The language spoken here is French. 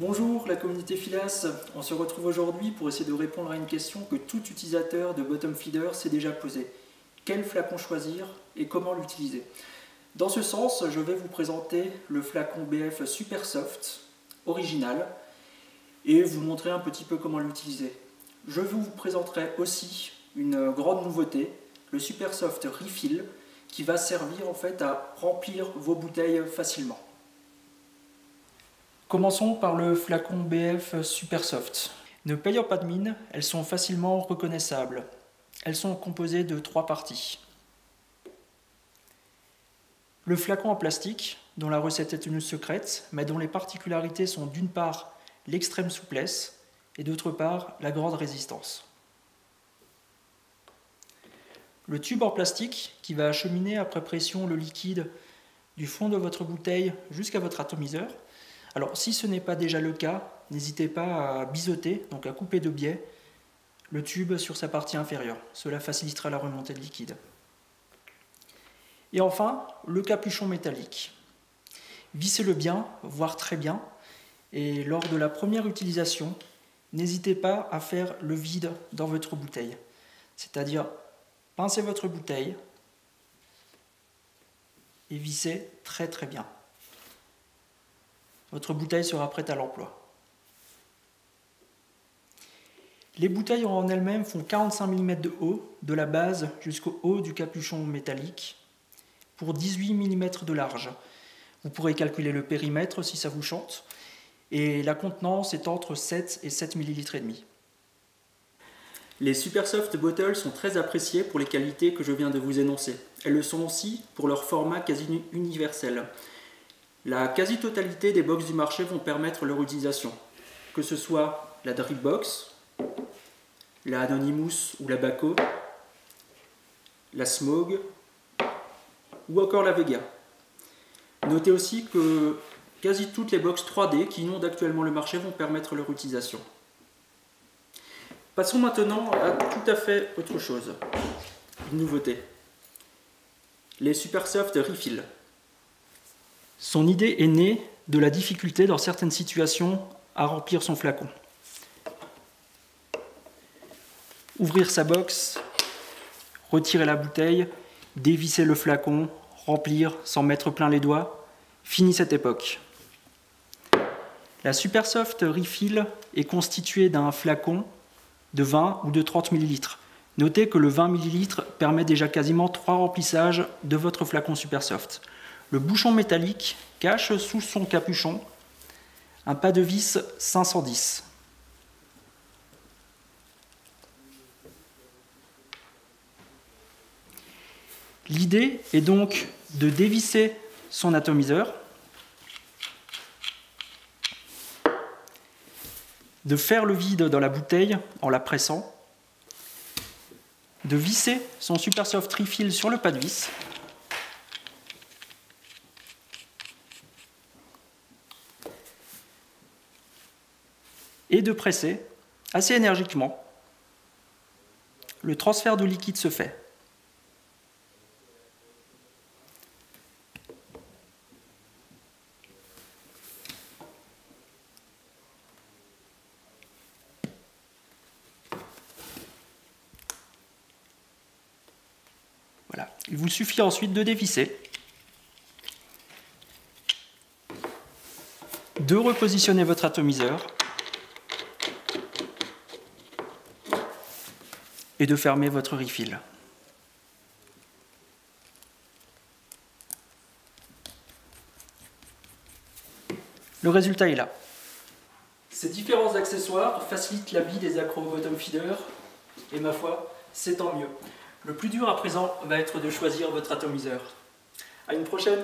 Bonjour la communauté Filas, on se retrouve aujourd'hui pour essayer de répondre à une question que tout utilisateur de bottom feeder s'est déjà posée. Quel flacon choisir et comment l'utiliser? Dans ce sens, je vais vous présenter le flacon BF Super Soft original et vous montrer un petit peu comment l'utiliser. Je vous présenterai aussi une grande nouveauté, le Super Soft Refill, qui va servir en fait à remplir vos bouteilles facilement. Commençons par le flacon BF Super Soft. Ne payant pas de mine, elles sont facilement reconnaissables. Elles sont composées de 3 parties. Le flacon en plastique, dont la recette est une secrète, mais dont les particularités sont d'une part l'extrême souplesse et d'autre part la grande résistance. Le tube en plastique qui va acheminer après pression le liquide du fond de votre bouteille jusqu'à votre atomiseur. Alors si ce n'est pas déjà le cas, n'hésitez pas à biseauter, donc à couper de biais, le tube sur sa partie inférieure. Cela facilitera la remontée de liquide. Et enfin, le capuchon métallique. Vissez-le bien, voire très bien, et lors de la première utilisation, n'hésitez pas à faire le vide dans votre bouteille. C'est-à-dire, pincez votre bouteille et vissez très très bien. Votre bouteille sera prête à l'emploi. Les bouteilles en elles-mêmes font 45 mm de haut, de la base jusqu'au haut du capuchon métallique, pour 18 mm de large. Vous pourrez calculer le périmètre si ça vous chante, et la contenance est entre 7 et 7 ml et demi. Les Super Soft Bottles sont très appréciées pour les qualités que je viens de vous énoncer. Elles le sont aussi pour leur format quasi universel. La quasi-totalité des box du marché vont permettre leur utilisation, que ce soit la Drip Box, la Anonymous ou la Baco, la Smog ou encore la Vega. Notez aussi que quasi toutes les box 3D qui inondent actuellement le marché vont permettre leur utilisation. Passons maintenant à tout à fait autre chose, une nouveauté, les Super Soft Refill. Son idée est née de la difficulté dans certaines situations à remplir son flacon. Ouvrir sa box, retirer la bouteille, dévisser le flacon, remplir sans mettre plein les doigts, fini cette époque. La Super Soft Refill est constituée d'un flacon de 20 ou de 30 ml. Notez que le 20 ml permet déjà quasiment 3 remplissages de votre flacon Super Soft. Le bouchon métallique cache sous son capuchon un pas de vis 510. L'idée est donc de dévisser son atomiseur, de faire le vide dans la bouteille en la pressant, de visser son Super Soft Refill sur le pas de vis, et de presser assez énergiquement. Le transfert de liquide se fait. Voilà. Il vous suffit ensuite de dévisser, de repositionner votre atomiseur et de fermer votre refill. Le résultat est là. Ces différents accessoires facilitent la vie des accros bottom feeder et ma foi, c'est tant mieux. Le plus dur à présent va être de choisir votre atomiseur. À une prochaine!